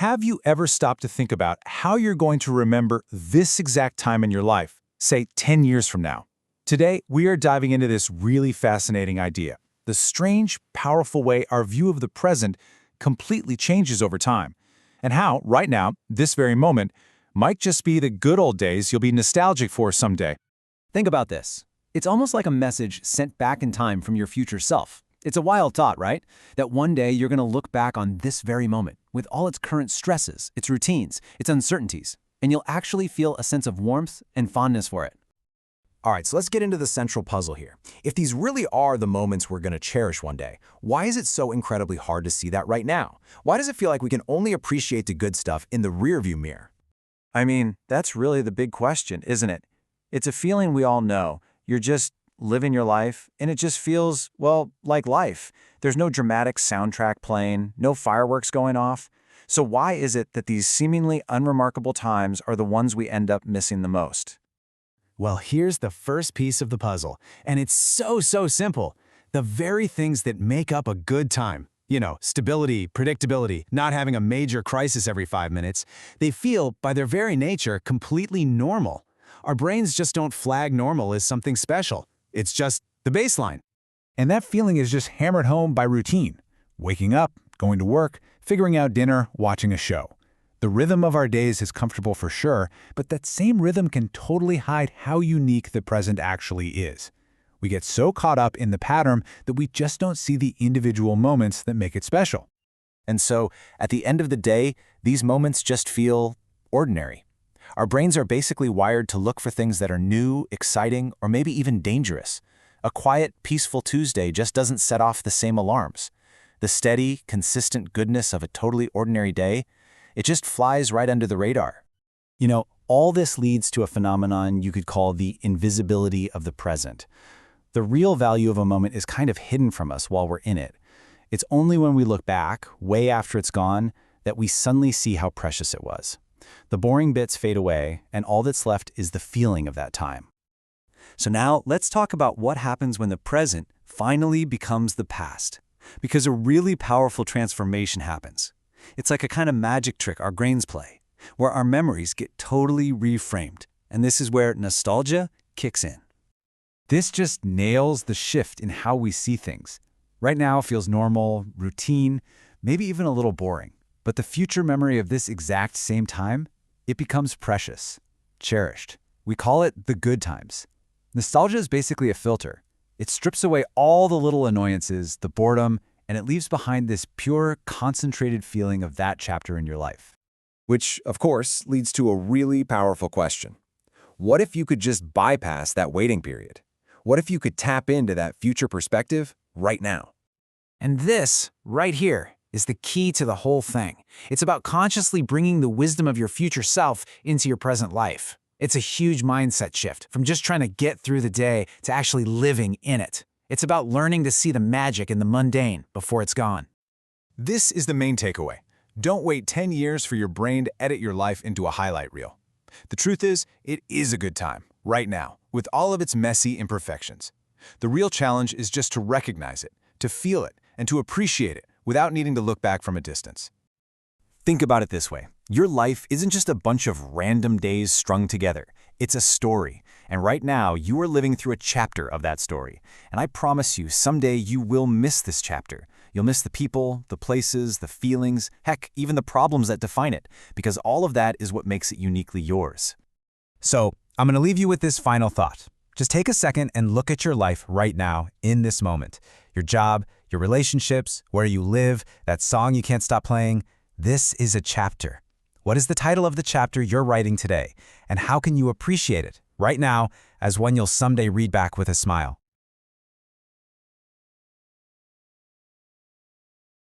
Have you ever stopped to think about how you're going to remember this exact time in your life, say 10 years from now? Today, we are diving into this really fascinating idea, the strange, powerful way our view of the present completely changes over time, and how, right now, this very moment, might just be the good old days you'll be nostalgic for someday. Think about this. It's almost like a message sent back in time from your future self. It's a wild thought, right? That one day you're going to look back on this very moment with all its current stresses, its routines, its uncertainties, and you'll actually feel a sense of warmth and fondness for it. All right, so let's get into the central puzzle here. If these really are the moments we're going to cherish one day, why is it so incredibly hard to see that right now? Why does it feel like we can only appreciate the good stuff in the rearview mirror? I mean, that's really the big question, isn't it? It's a feeling we all know. You're just living your life, and it just feels, well, like life. There's no dramatic soundtrack playing, no fireworks going off. So why is it that these seemingly unremarkable times are the ones we end up missing the most? Well, here's the first piece of the puzzle, and it's so simple. The very things that make up a good time, stability, predictability, not having a major crisis every 5 minutes, they feel, by their very nature, completely normal. Our brains just don't flag normal as something special. It's just the baseline. And that feeling is just hammered home by routine. Waking up, going to work, figuring out dinner, watching a show. The rhythm of our days is comfortable for sure, but that same rhythm can totally hide how unique the present actually is. We get so caught up in the pattern that we just don't see the individual moments that make it special. And so, at the end of the day, these moments just feel ordinary. Our brains are basically wired to look for things that are new, exciting, or maybe even dangerous. A quiet, peaceful Tuesday just doesn't set off the same alarms. The steady, consistent goodness of a totally ordinary day, it just flies right under the radar. All this leads to a phenomenon you could call the invisibility of the present. The real value of a moment is kind of hidden from us while we're in it. It's only when we look back, way after it's gone, that we suddenly see how precious it was. The boring bits fade away, and all that's left is the feeling of that time. So now let's talk about what happens when the present finally becomes the past. Because a really powerful transformation happens. It's like a kind of magic trick our brains play, where our memories get totally reframed. And this is where nostalgia kicks in. This just nails the shift in how we see things. Right now it feels normal, routine, maybe even a little boring. But the future memory of this exact same time, it becomes precious, cherished. We call it the good times. Nostalgia is basically a filter. It strips away all the little annoyances, the boredom, and it leaves behind this pure, concentrated feeling of that chapter in your life. Which, of course, leads to a really powerful question. What if you could just bypass that waiting period? What if you could tap into that future perspective right now? And this, right here, is the key to the whole thing. It's about consciously bringing the wisdom of your future self into your present life. It's a huge mindset shift from just trying to get through the day to actually living in it. It's about learning to see the magic in the mundane before it's gone. This is the main takeaway. Don't wait 10 years for your brain to edit your life into a highlight reel. The truth is, it is a good time, right now, with all of its messy imperfections. The real challenge is just to recognize it, to feel it, and to appreciate it without needing to look back from a distance. Think about it this way. Your life isn't just a bunch of random days strung together. It's a story. And right now, you are living through a chapter of that story. And I promise you, someday you will miss this chapter. You'll miss the people, the places, the feelings, heck, even the problems that define it, because all of that is what makes it uniquely yours. So, I'm going to leave you with this final thought. Just take a second and look at your life right now, in this moment. Your job, your relationships, where you live, that song you can't stop playing. This is a chapter. What is the title of the chapter you're writing today? And how can you appreciate it right now as one you'll someday read back with a smile?